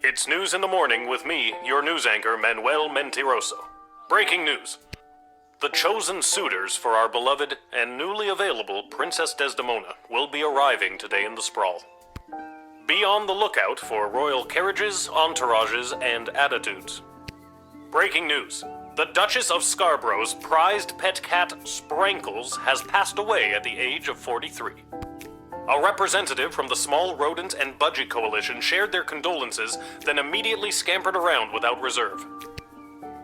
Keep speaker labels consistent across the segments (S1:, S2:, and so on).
S1: It's News in the Morning with me, your news anchor, Manuel Mentiroso. Breaking news. The chosen suitors for our beloved and newly available Princess Desdemona will be arriving today in the Sprawl. Be on the lookout for royal carriages, entourages, and attitudes. Breaking news. The Duchess of Scarborough's prized pet cat, Sprankles, has passed away at the age of 43. A representative from the Small Rodent and Budgie Coalition shared their condolences, then immediately scampered around without reserve.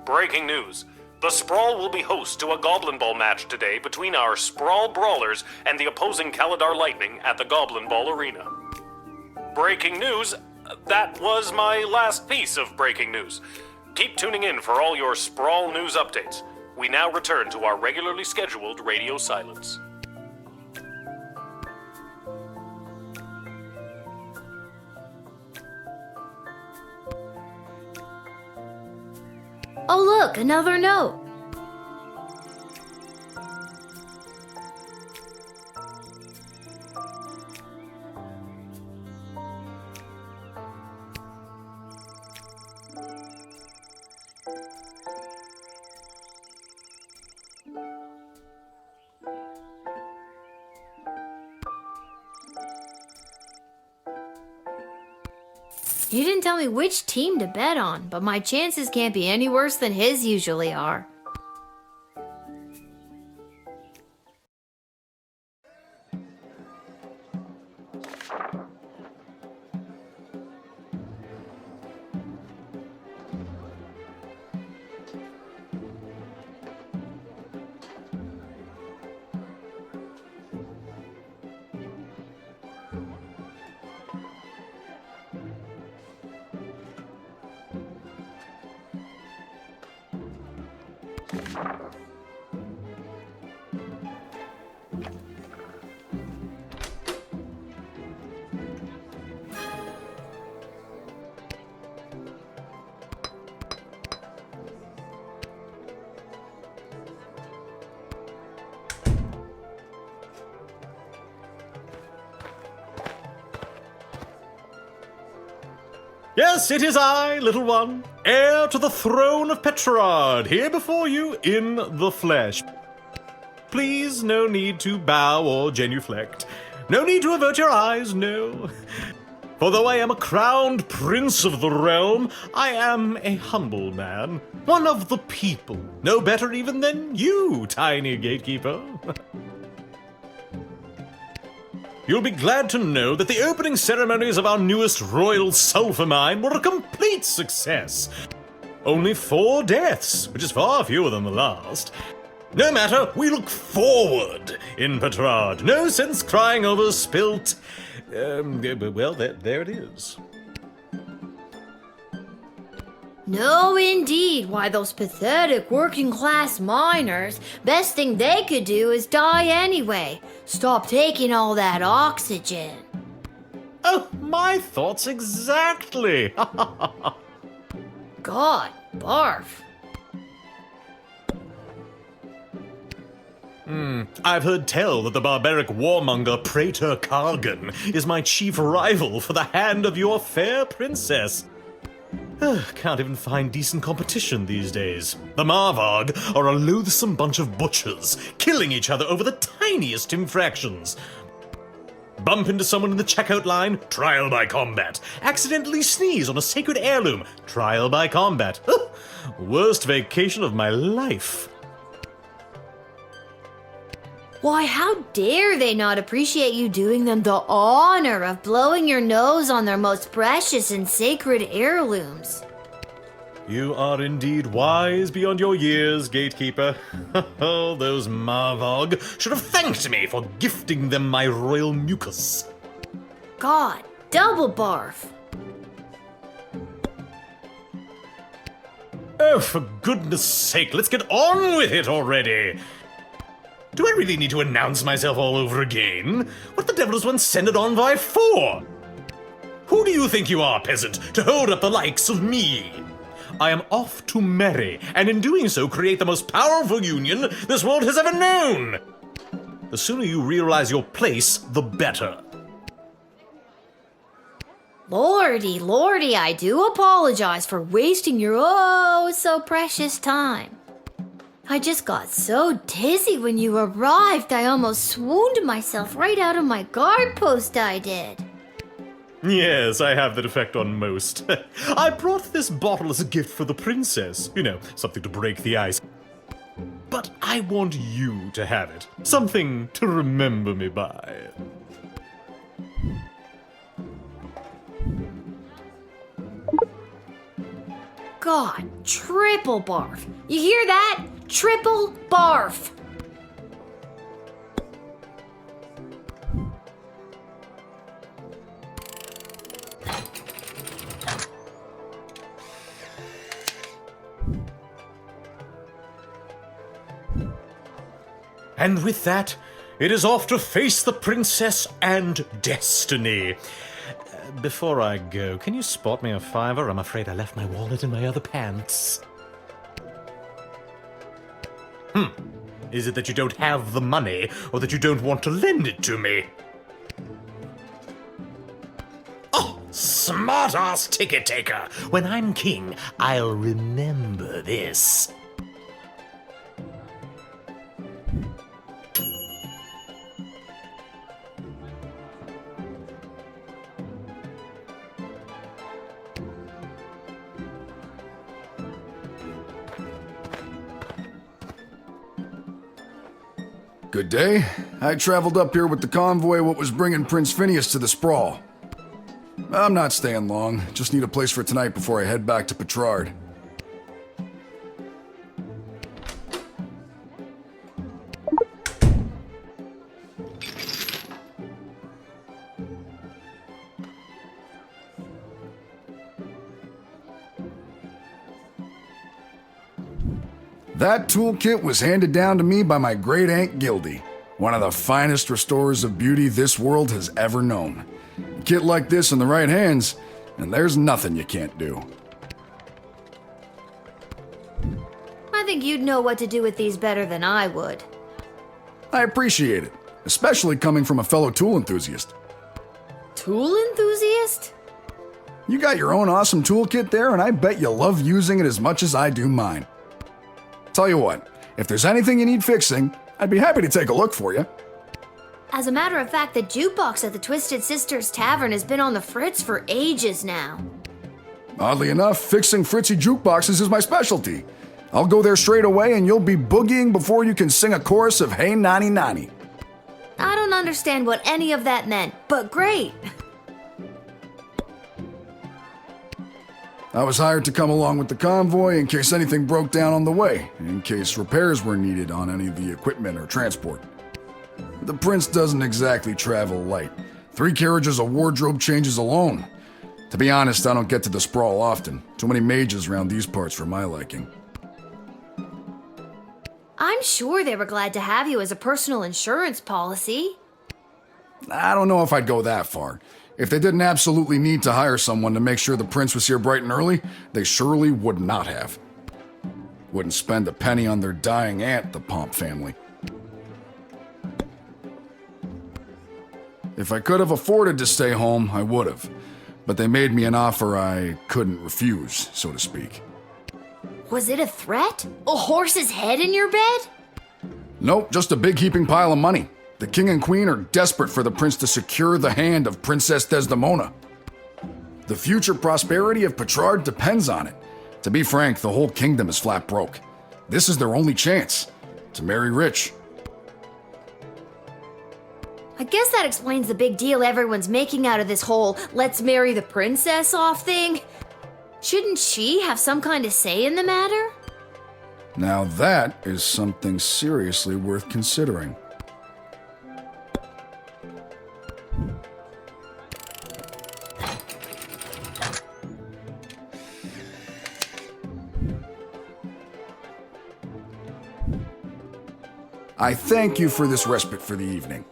S1: Breaking news. The Sprawl will be host to a Goblin Ball match today between our Sprawl Brawlers and the opposing Caladar Lightning at the Goblin Ball Arena. Breaking news. That was my last piece of breaking news. Keep tuning in for all your Sprawl news updates. We now return to our regularly scheduled radio silence.
S2: Oh look, another note. You didn't tell me which team to bet on, but my chances can't be any worse than his usually are.
S3: Yes, it is I, little one, heir to the throne of Petrarch, here before you in the flesh. Please, no need to bow or genuflect. No need to avert your eyes, no. For though I am a crowned prince of the realm, I am a humble man, one of the people, no better even than you, tiny gatekeeper. You'll be glad to know that the opening ceremonies of our newest royal sulphur mine were a complete success. Only 4 deaths, which is far fewer than the last. No matter, we look forward in Petrarch. No sense crying over spilt... well, there it is.
S2: No, indeed. Why, those pathetic working-class miners, best thing they could do is die anyway. Stop taking all that oxygen.
S3: Oh, my thoughts exactly.
S2: God, barf.
S3: I've heard tell that the barbaric warmonger Praetor Kargan is my chief rival for the hand of your fair princess. Can't even find decent competition these days. The Marvarg are a loathsome bunch of butchers, killing each other over the tiniest infractions. Bump into someone in the checkout line, trial by combat. Accidentally sneeze on a sacred heirloom, trial by combat. Worst vacation of my life.
S2: Why, how dare they not appreciate you doing them the honor of blowing your nose on their most precious and sacred heirlooms?
S3: You are indeed wise beyond your years, gatekeeper. Oh, those Marvarg should have thanked me for gifting them my royal mucus.
S2: God, double barf.
S3: Oh, for goodness sake, let's get on with it already. Do I really need to announce myself all over again? What the devil does one send an envoy for? Who do you think you are, peasant, to hold up the likes of me? I am off to marry, and in doing so create the most powerful union this world has ever known. The sooner you realize your place, the better.
S2: Lordy, lordy, I do apologize for wasting your oh so precious time. I just got so dizzy when you arrived, I almost swooned myself right out of my guard post, I did.
S3: Yes, I have that effect on most. I brought this bottle as a gift for the princess. You know, something to break the ice. But I want you to have it. Something to remember me by.
S2: God, triple barf. You hear that? Triple barf.
S3: And with that, it is off to face the princess and destiny. Before I go, can you spot me a $5? I'm afraid I left my wallet in my other pants. Is it that you don't have the money, or that you don't want to lend it to me? Oh, smart-ass ticket taker! When I'm king, I'll remember this.
S4: Good day. I traveled up here with the convoy what was bringing Prince Phineas to the sprawl. I'm not staying long. Just need a place for tonight before I head back to Petrard. That toolkit was handed down to me by my great aunt Gildy, one of the finest restorers of beauty this world has ever known. A kit like this in the right hands, and there's nothing you can't do.
S2: I think you'd know what to do with these better than I would.
S4: I appreciate it, especially coming from a fellow tool enthusiast.
S2: Tool enthusiast?
S4: You got your own awesome toolkit there, and I bet you love using it as much as I do mine. Tell you what, if there's anything you need fixing, I'd be happy to take a look for you.
S2: As a matter of fact, the jukebox at the Twisted Sisters Tavern has been on the fritz for ages now.
S4: Oddly enough, fixing fritzy jukeboxes is my specialty. I'll go there straight away and you'll be boogieing before you can sing a chorus of Hey Nani Nani.
S2: I don't understand what any of that meant, but great.
S4: I was hired to come along with the convoy in case anything broke down on the way, in case repairs were needed on any of the equipment or transport. The prince doesn't exactly travel light. 3 carriages of wardrobe changes alone. To be honest, I don't get to the sprawl often. Too many mages around these parts for my liking.
S2: I'm sure they were glad to have you as a personal insurance policy.
S4: I don't know if I'd go that far. If they didn't absolutely need to hire someone to make sure the prince was here bright and early, they surely would not have. Wouldn't spend a penny on their dying aunt, the Pomp family. If I could have afforded to stay home, I would have. But they made me an offer I couldn't refuse, so to speak.
S2: Was it a threat? A horse's head in your bed?
S4: Nope, just a big heaping pile of money. The king and queen are desperate for the prince to secure the hand of Princess Desdemona. The future prosperity of Petrard depends on it. To be frank, the whole kingdom is flat broke. This is their only chance, to marry rich.
S2: I guess that explains the big deal everyone's making out of this whole let's marry the princess off thing. Shouldn't she have some kind of say in the matter?
S4: Now that is something seriously worth considering. I thank you for this respite for the evening.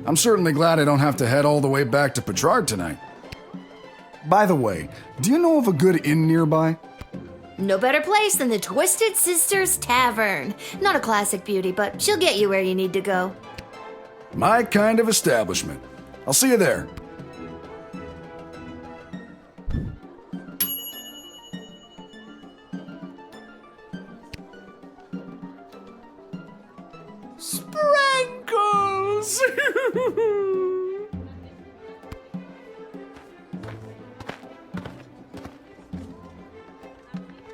S4: I'm certainly glad I don't have to head all the way back to Petrard tonight. By the way, do you know of a good inn nearby?
S2: No better place than the Twisted Sisters Tavern. Not a classic beauty, but she'll get you where you need to go.
S4: My kind of establishment. I'll see you there.
S5: Sprankles!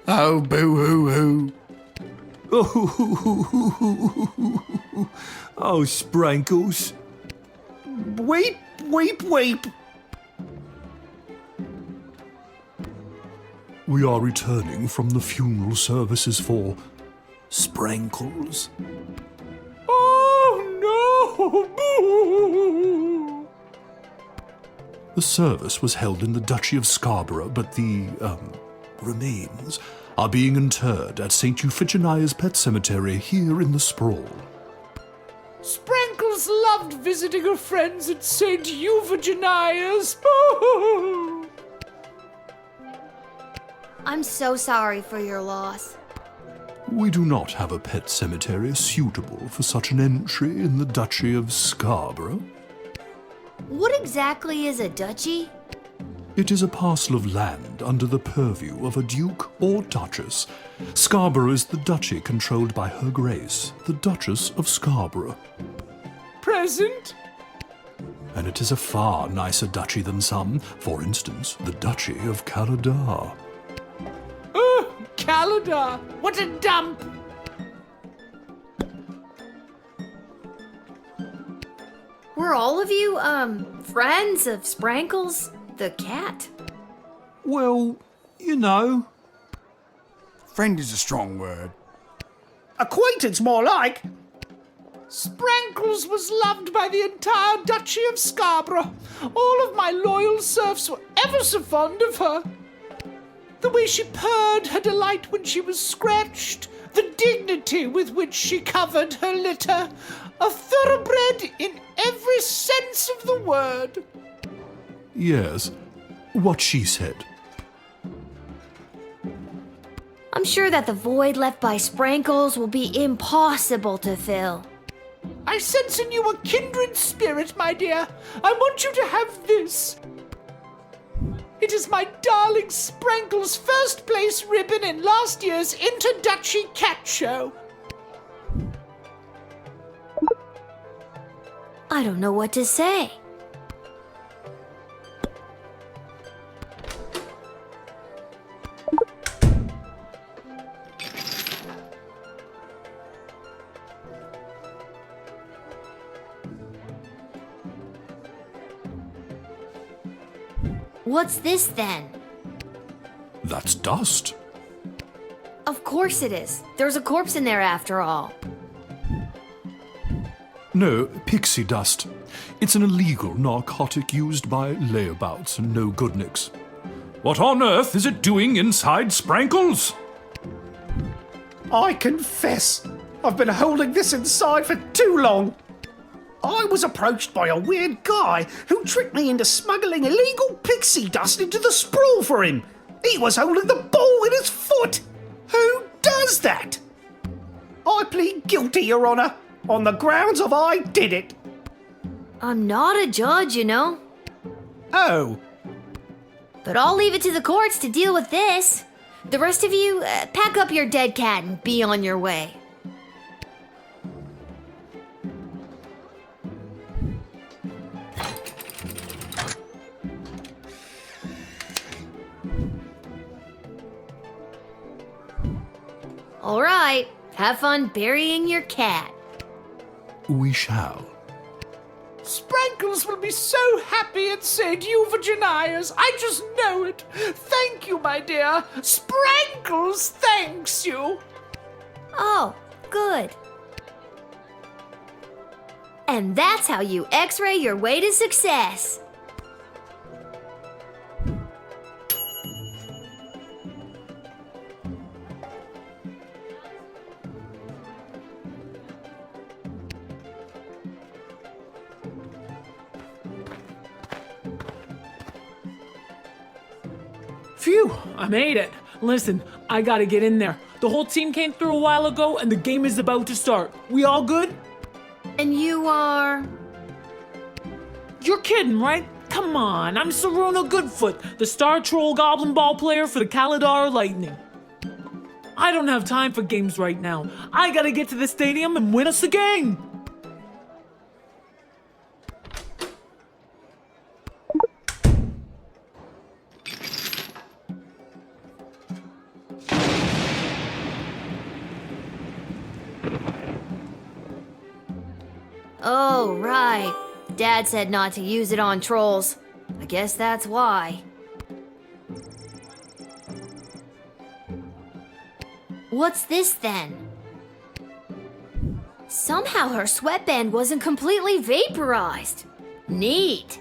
S4: Oh, boo-hoo-hoo.
S5: Oh, Sprankles. Weep, weep, weep.
S6: We are returning from the funeral services for Sprankles.
S5: Oh, no!
S6: The service was held in the Duchy of Scarborough, but the, remains are being interred at St. Euphigenia's Pet Cemetery here in the Sprawl.
S5: Sprankles loved visiting her friends at St. Euphigenia's.
S2: I'm so sorry for your loss.
S6: We do not have a pet cemetery suitable for such an entry in the Duchy of Scarborough.
S2: What exactly is a duchy?
S6: It is a parcel of land under the purview of a duke or duchess. Scarborough is the duchy controlled by Her Grace, the Duchess of Scarborough.
S5: Present?
S6: And it is a far nicer duchy than some, for instance, the Duchy of Caladar.
S5: Oh, Caladar! What a dump!
S2: Were all of you, friends of Sprankles the cat?
S5: Well, you know.
S4: Friend is a strong word.
S7: Acquaintance, more like.
S5: Sprankles was loved by the entire Duchy of Scarborough. All of my loyal serfs were ever so fond of her. The way she purred her delight when she was scratched, the dignity with which she covered her litter, a thoroughbred in every sense of the word.
S6: Yes, what she said.
S2: I'm sure that the void left by Sprankles will be impossible to fill.
S5: I sense in you a kindred spirit, my dear. I want you to have this. It is my darling Sprankles' first place ribbon in last year's Inter-Duchy Cat Show.
S2: I don't know what to say. What's this then?
S6: That's dust.
S2: Of course it is. There's a corpse in there after all.
S6: No, pixie dust. It's an illegal narcotic used by layabouts and no-goodniks. What on earth is it doing inside Sprankles?
S7: I confess, I've been holding this inside for too long. I was approached by a weird guy who tricked me into smuggling illegal pixie dust into the sprawl for him. He was holding the ball in his foot. Who does that? I plead guilty, Your Honour, on the grounds of I did it.
S2: I'm not a judge, you know.
S7: Oh,
S2: But I'll leave it to the courts to deal with this. The rest of you, pack up your dead cat and be on your way. All right, have fun burying your cat.
S6: We shall.
S5: Sprankles will be so happy at St. Euphigenia's. I just know it. Thank you, my dear. Sprankles thanks you.
S2: Oh, good. And that's how you x-ray your way to success.
S8: Phew, I made it. Listen, I gotta get in there. The whole team came through a while ago and the game is about to start. We all good?
S2: And you are...
S8: You're kidding, right? Come on, I'm Saruna Goodfoot, the Star Troll Goblin Ball player for the Kaladar Lightning. I don't have time for games right now. I gotta get to the stadium and win us a game.
S2: Oh, right. Dad said not to use it on trolls. I guess that's why. What's this then? Somehow her sweatband wasn't completely vaporized. Neat.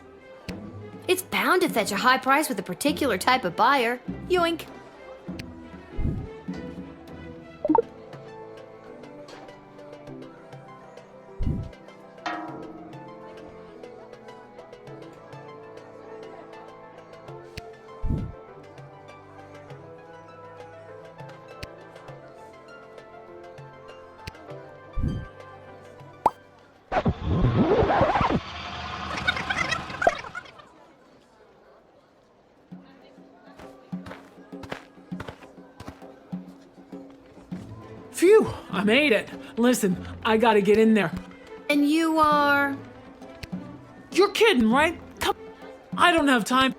S2: It's bound to fetch a high price with a particular type of buyer. Yoink.
S8: Phew, I made it. Listen, I gotta get in there.
S2: And you are...
S8: You're kidding, right? Come, I don't have time.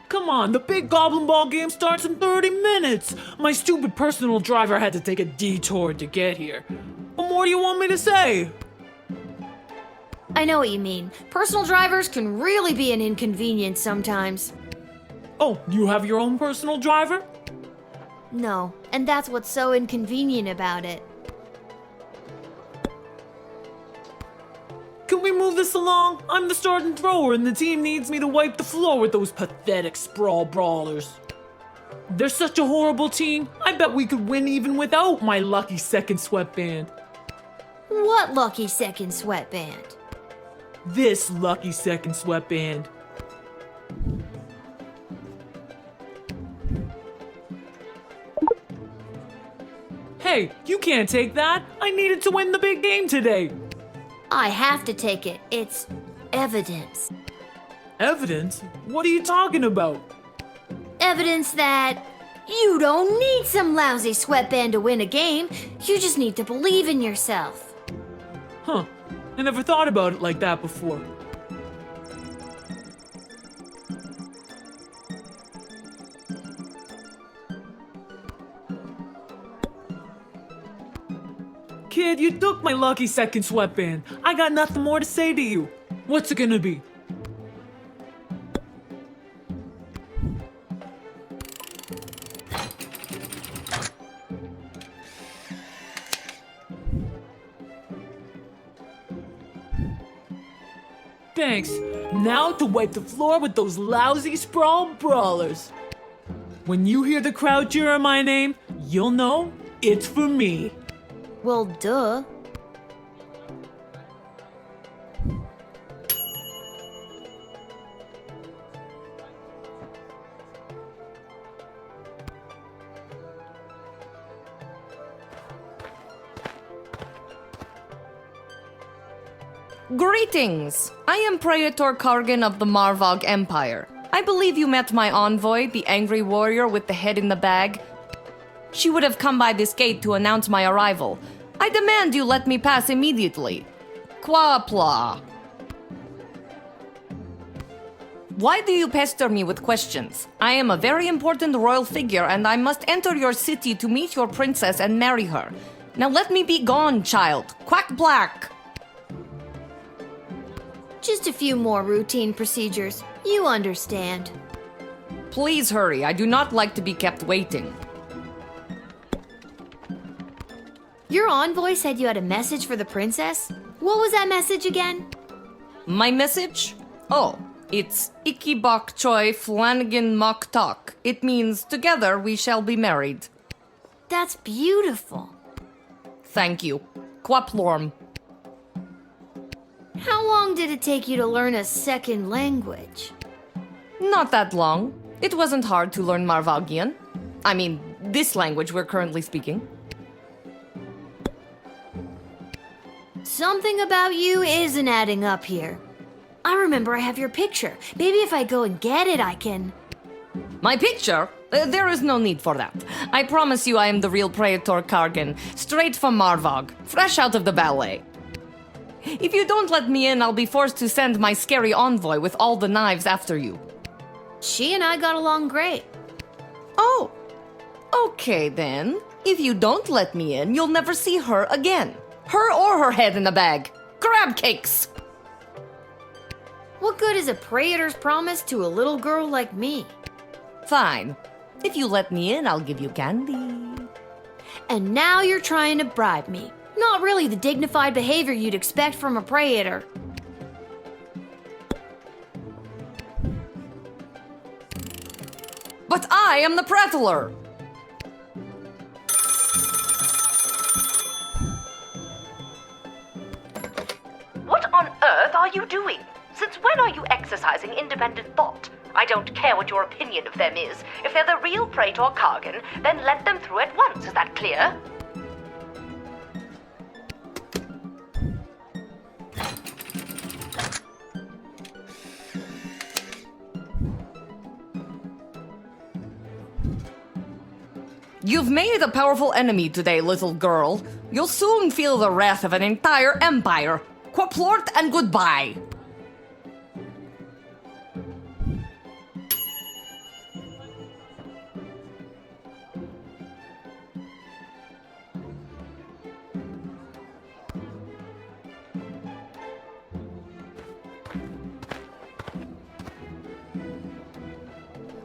S8: Come on, the big Goblin Ball game starts in 30 minutes. My stupid personal driver had to take a detour to get here. What more do you want me to say?
S2: I know what you mean. Personal drivers can really be an inconvenience sometimes.
S8: Oh, you have your own personal driver?
S2: No, and that's what's so inconvenient about it.
S8: Can we move this along? I'm the starting thrower and the team needs me to wipe the floor with those pathetic sprawl brawlers. They're such a horrible team. I bet we could win even without my lucky second sweatband.
S2: What lucky second sweatband?
S8: This lucky second sweatband. Hey, you can't take that. I needed to win the big game today.
S2: I have to take it. It's evidence.
S8: Evidence? What are you talking about?
S2: Evidence that you don't need some lousy sweatband to win a game. You just need to believe in yourself.
S8: Huh. I never thought about it like that before. Kid, you took my lucky second sweatband. I got nothing more to say to you. What's it gonna be? Thanks. Now to wipe the floor with those lousy sprawl brawlers. When you hear the crowd cheer my name, you'll know it's for me.
S2: Well, duh.
S9: Greetings! I am Praetor Kargan of the Marvog Empire. I believe you met my envoy, the angry warrior with the head in the bag. She would have come by this gate to announce my arrival. I demand you let me pass immediately. Quapla. Why do you pester me with questions? I am a very important royal figure and I must enter your city to meet your princess and marry her. Now let me be gone, child. Quack black!
S2: Just a few more routine procedures. You understand.
S9: Please hurry. I do not like to be kept waiting.
S2: Your envoy said you had a message for the princess? What was that message again?
S9: My message? Oh, it's Iki Bok Choi Flanagan Mok Tok. It means together we shall be married.
S2: That's beautiful.
S9: Thank you. Quaplorm.
S2: How long did it take you to learn a second language?
S9: Not that long. It wasn't hard to learn Marvagian. I mean, this language we're currently speaking.
S2: Something about you isn't adding up here. I remember I have your picture. Maybe if I go and get it, I can.
S9: My picture? There is no need for that. I promise you I am the real Praetor Kargan, straight from Marvog, fresh out of the ballet. If you don't let me in, I'll be forced to send my scary envoy with all the knives after you.
S2: She and I got along great.
S9: Oh, okay then. If you don't let me in, you'll never see her again. Her or her head in a bag. Crab cakes!
S2: What good is a praetor's promise to a little girl like me?
S9: Fine. If you let me in, I'll give you candy.
S2: And now you're trying to bribe me. Not really the dignified behavior you'd expect from a praetor.
S9: But I am the prattler!
S10: What on earth are you doing? Since when are you exercising independent thought? I don't care what your opinion of them is. If they're the real Praetor Kargan, then let them through at once. Is that clear?
S9: You've made a powerful enemy today, little girl. You'll soon feel the wrath of an entire empire. Quaplort and goodbye.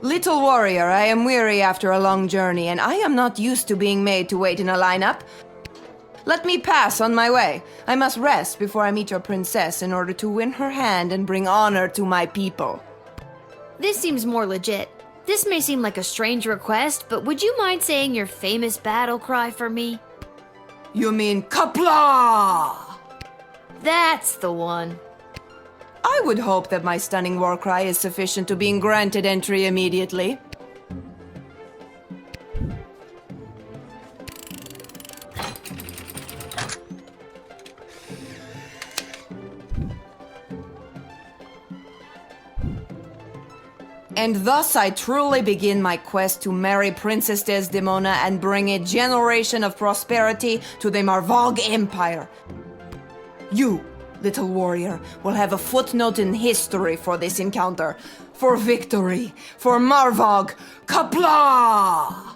S11: Little warrior, I am weary after a long journey, and I am not used to being made to wait in a lineup. Let me pass on my way. I must rest before I meet your princess in order to win her hand and bring honor to my people.
S2: This seems more legit. This may seem like a strange request, but would you mind saying your famous battle cry for me?
S11: You mean Kapla?
S2: That's the one.
S11: I would hope that my stunning war cry is sufficient to being granted entry immediately. And thus I truly begin my quest to marry Princess Desdemona and bring a generation of prosperity to the Marvog Empire. You, little warrior, will have a footnote in history for this encounter. For victory, for Marvog, Kapla!